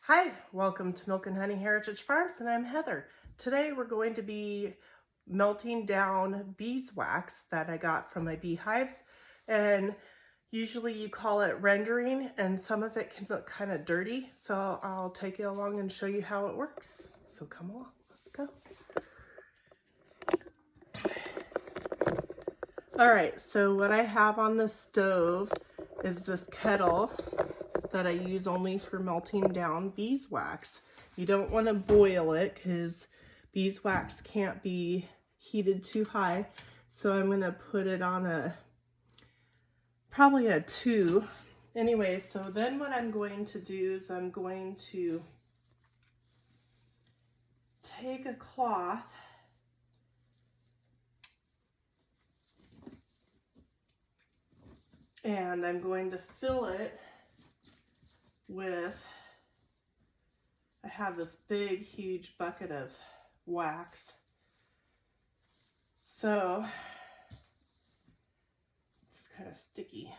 Hi, welcome to Milk and Honey Heritage Farms, and I'm Heather. Today we're going to be melting down beeswax that I got from my beehives, and usually you call it rendering, and some of it can look kind of dirty, so I'll take you along and show you how it works. So come along, let's go. Alright, so what I have on the stove is this kettle that I use only for melting down beeswax. You don't want to boil it because beeswax can't be heated too high. So I'm going to put it on probably a 2. Anyway, so then what I'm going to do is I'm going to take a cloth and I'm going to fill it with, I have this big, huge bucket of wax. So it's kind of sticky.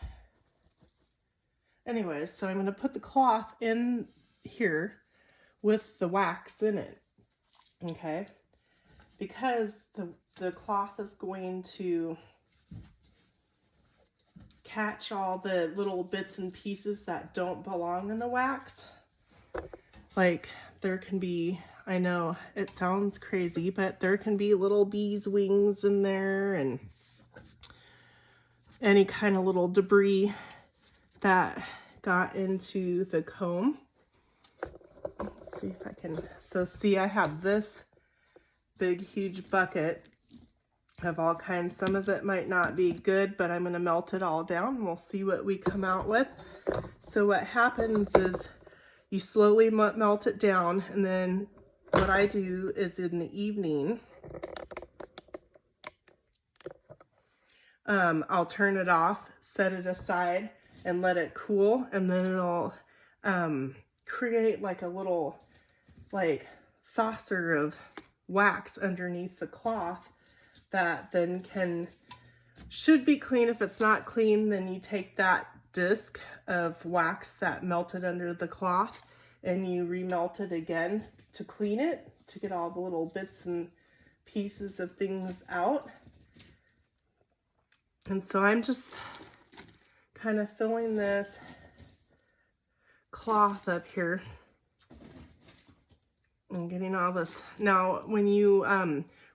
Anyway, so I'm going to put the cloth in here with the wax in it, okay? Because the cloth is going to catch all the little bits and pieces that don't belong in the wax. Like there can be, I know it sounds crazy, but there can be little bees' wings in there and any kind of little debris that got into the comb. Let's see if I can, so see I have this big huge bucket of all kinds. Some of it might not be good, but I'm going to melt it all down and we'll see what we come out with. So what happens is you slowly melt it down, and then what I do is in the evening, I'll turn it off, set it aside, and let it cool, and then it'll create like a little saucer of wax underneath the cloth that then should be clean. If it's not clean, then you take that disc of wax that melted under the cloth and you remelt it again to clean it, to get all the little bits and pieces of things out. And so I'm just kind of filling this cloth up here and getting all this. Now, when you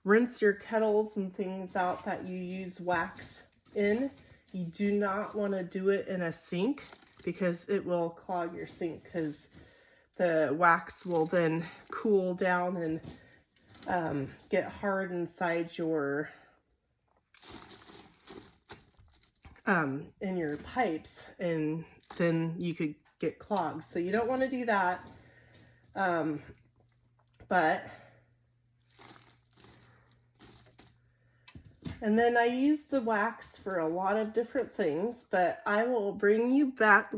rinse your kettles and things out that you use wax in, you do not want to do it in a sink because it will clog your sink, because the wax will then cool down and get hard inside your in your pipes, and then you could get clogged. So you don't want to do that. And then I use the wax for a lot of different things, but I will bring you back,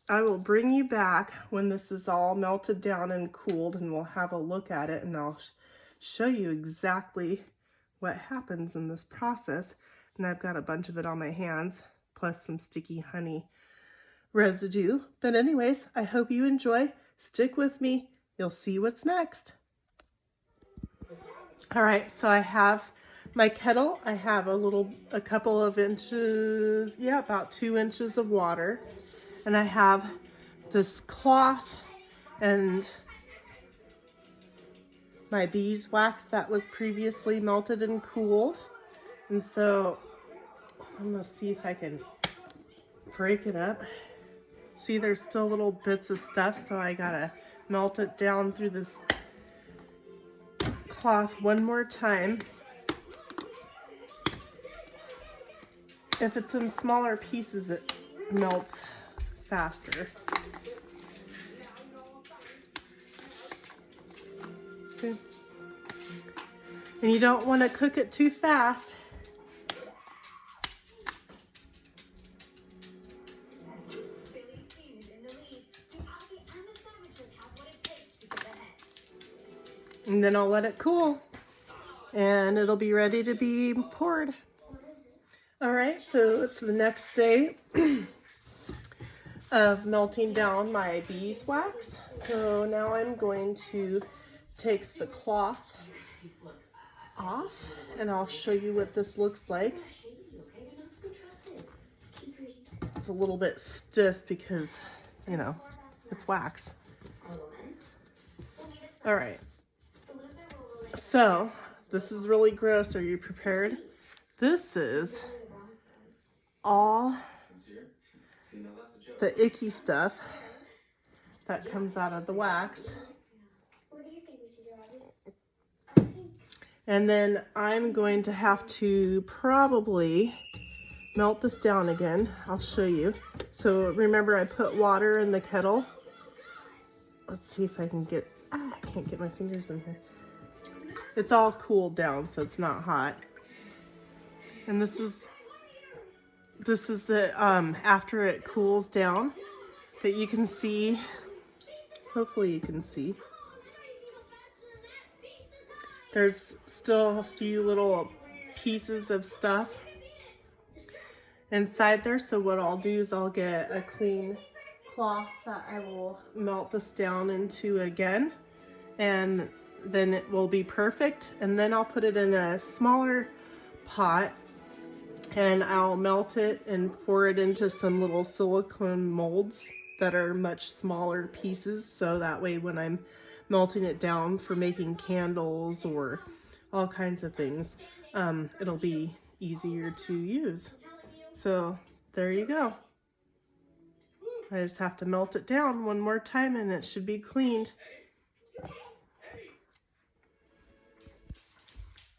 I will bring you back when this is all melted down and cooled, and we'll have a look at it, and I'll show you exactly what happens in this process. And I've got a bunch of it on my hands, plus some sticky honey residue. But anyways, I hope you enjoy. Stick with me. You'll see what's next. All right, so I have my kettle. I have a couple of inches, yeah, about 2 inches of water. And I have this cloth and my beeswax that was previously melted and cooled. And so I'm gonna see if I can break it up. See, there's still little bits of stuff, so I gotta melt it down through this cloth one more time. If it's in smaller pieces, it melts faster. Okay. And you don't want to cook it too fast. And then I'll let it cool and it'll be ready to be poured. All right, so it's the next day. of melting down my beeswax. So now I'm going to take the cloth off and I'll show you what this looks like. It's a little bit stiff because, you know, it's wax. All right. So this is really gross. Are you prepared? This is all the icky stuff that comes out of the wax. And then I'm going to have to probably melt this down again. I'll show you. So remember, I put water in the kettle. Let's see if I can get, I can't get my fingers in here. It's all cooled down, so it's not hot. And this is it after it cools down. But you can see, hopefully you can see, there's still a few little pieces of stuff inside there. So what I'll do is I'll get a clean cloth that I will melt this down into again, and then it will be perfect. And then I'll put it in a smaller pot and I'll melt it and pour it into some little silicone molds that are much smaller pieces, so that way when I'm melting it down for making candles or all kinds of things, it'll be easier to use. So there you go. I just have to melt it down one more time and it should be cleaned.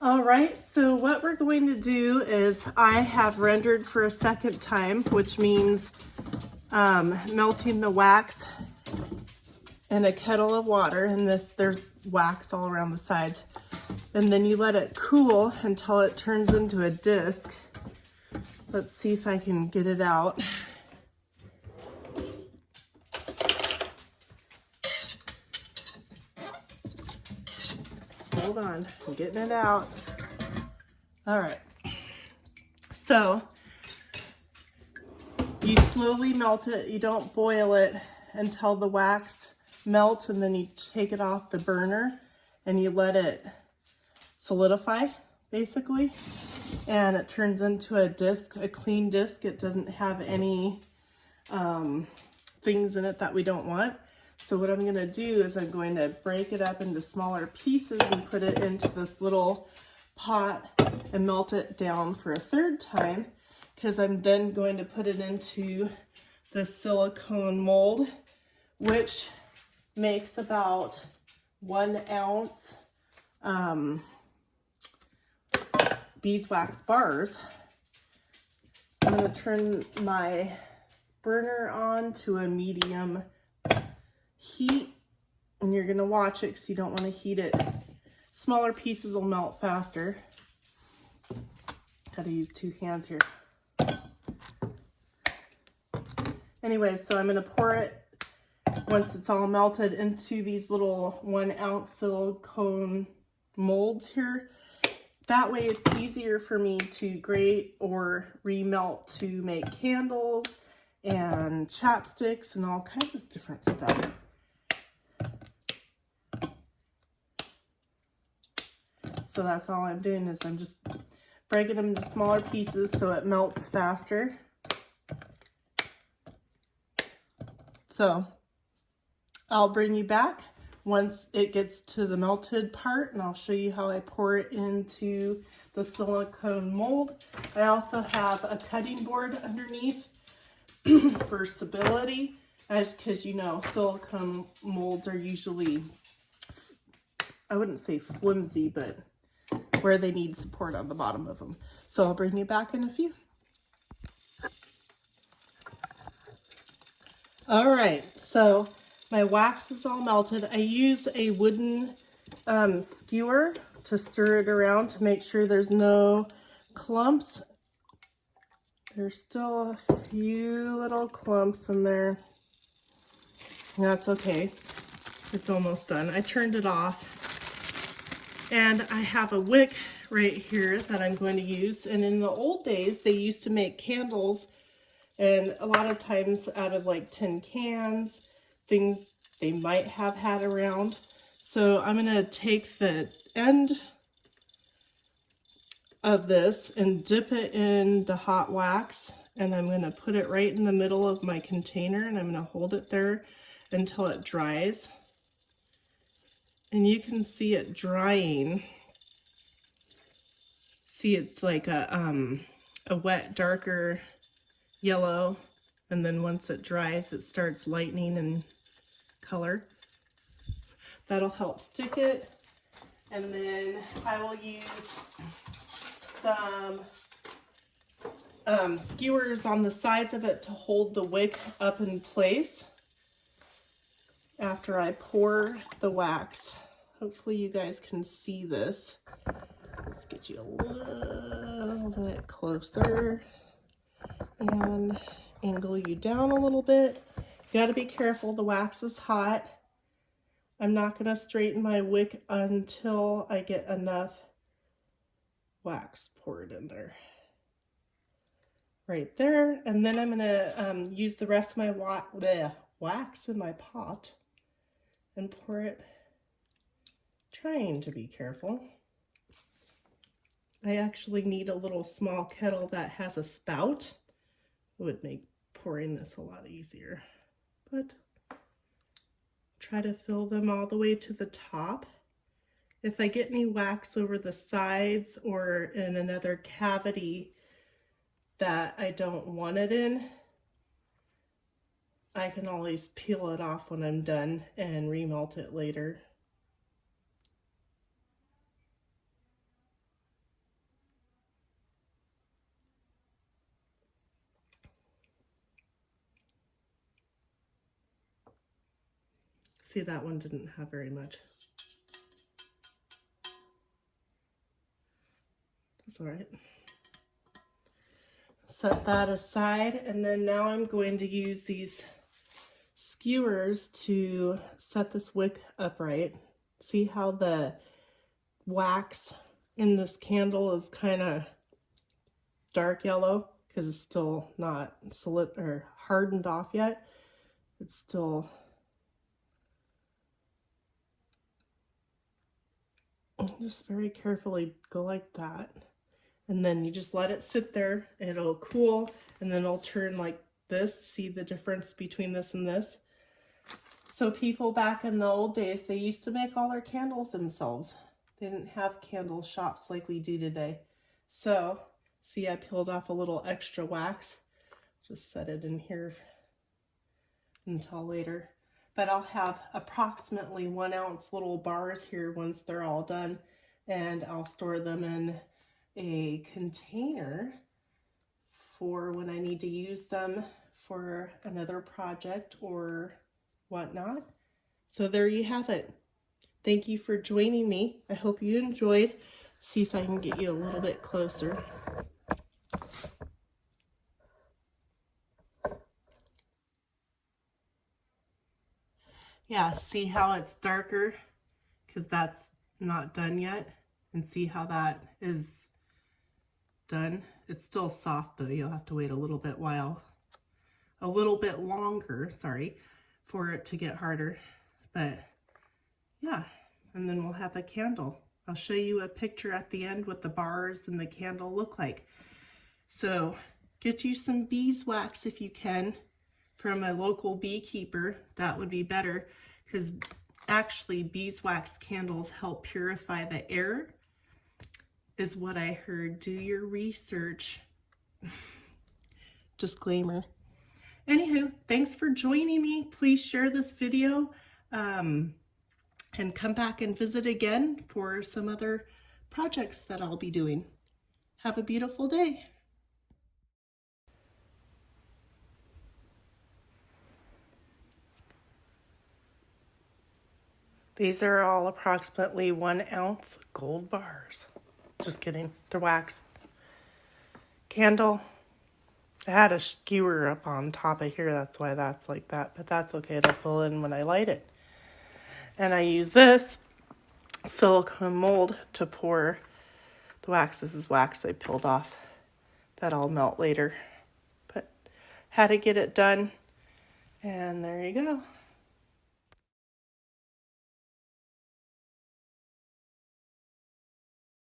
All right, so what we're going to do is I have rendered for a second time, which means melting the wax in a kettle of water, and there's wax all around the sides. And then you let it cool until it turns into a disc. Let's see if I can get it out. Hold on, I'm getting it out. All right, so you slowly melt it. You don't boil it until the wax melts, and then you take it off the burner and you let it solidify, basically, and it turns into a disc, a clean disc. It doesn't have any things in it that we don't want. So what I'm going to do is I'm going to break it up into smaller pieces and put it into this little pot and melt it down for a third time, because I'm then going to put it into the silicone mold, which makes about 1 ounce beeswax bars. I'm going to turn my burner on to a medium heat, and you're going to watch it because you don't want to heat it. Smaller pieces will melt faster. Got to use 2 hands here. Anyway, so I'm going to pour it, once it's all melted, into these little 1 ounce silicone molds here. That way it's easier for me to grate or remelt to make candles and chapsticks and all kinds of different stuff. So that's all I'm doing, is I'm just breaking them into smaller pieces so it melts faster. So I'll bring you back once it gets to the melted part, and I'll show you how I pour it into the silicone mold. I also have a cutting board underneath for stability, because you know silicone molds are usually, I wouldn't say flimsy, but where they need support on the bottom of them. So I'll bring you back in a few. All right, so my wax is all melted. I use a wooden skewer to stir it around to make sure there's no clumps. There's still a few little clumps in there. That's okay. It's almost done. I turned it off. And I have a wick right here that I'm going to use. And in the old days, they used to make candles And a lot of times out of like tin cans, things they might have had around. So I'm gonna take the end of this and dip it in the hot wax, and I'm gonna put it right in the middle of my container, and I'm gonna hold it there until it dries. And you can see it drying. See, it's like a wet, darker yellow, and then once it dries, it starts lightening in color. That'll help stick it. And then I will use some skewers on the sides of it to hold the wick up in place after I pour the wax. Hopefully you guys can see this. Let's get you a little bit closer and angle you down a little bit. You got to be careful, the wax is hot. I'm not going to straighten my wick until I get enough wax poured in there. Right there. And then I'm going to use the rest of my wax in my pot and pour it, trying to be careful. I actually need a little small kettle that has a spout. It would make pouring this a lot easier. But try to fill them all the way to the top. If I get any wax over the sides or in another cavity that I don't want it in, I can always peel it off when I'm done and remelt it later. See, that one didn't have very much. That's all right. Set that aside, and then now I'm going to use these skewers to set this wick upright. See how the wax in this candle is kind of dark yellow because it's still not solid or hardened off yet. It's still just very carefully go like that, and then you just let it sit there. It'll cool, and then it'll turn like this. See the difference between this and this? So people back in the old days, they used to make all their candles themselves. They didn't have candle shops like we do today. So see, I peeled off a little extra wax. Just set it in here until later. But I'll have approximately 1 ounce little bars here once they're all done, and I'll store them in a container for when I need to use them for another project or whatnot. So there you have it. Thank you for joining me. I hope you enjoyed. See if I can get you a little bit closer. Yeah, see how it's darker? Because that's not done yet. And see how that is done? It's still soft though. You'll have to wait a little bit longer, sorry, for it to get harder. But yeah, and then we'll have a candle. I'll show you a picture at the end what the bars and the candle look like. So get you some beeswax if you can from a local beekeeper. That would be better, because actually beeswax candles help purify the air, is what I heard. Do your research. Disclaimer. Anywho, thanks for joining me. Please share this video and come back and visit again for some other projects that I'll be doing. Have a beautiful day. These are all approximately 1 ounce gold bars. Just kidding, they're wax. Candle. I had a skewer up on top of here, that's why that's like that, but that's okay, it'll fill in when I light it. And I use this silicone mold to pour the wax. This is wax I peeled off. That'll melt later. But how to get it done. And there you go.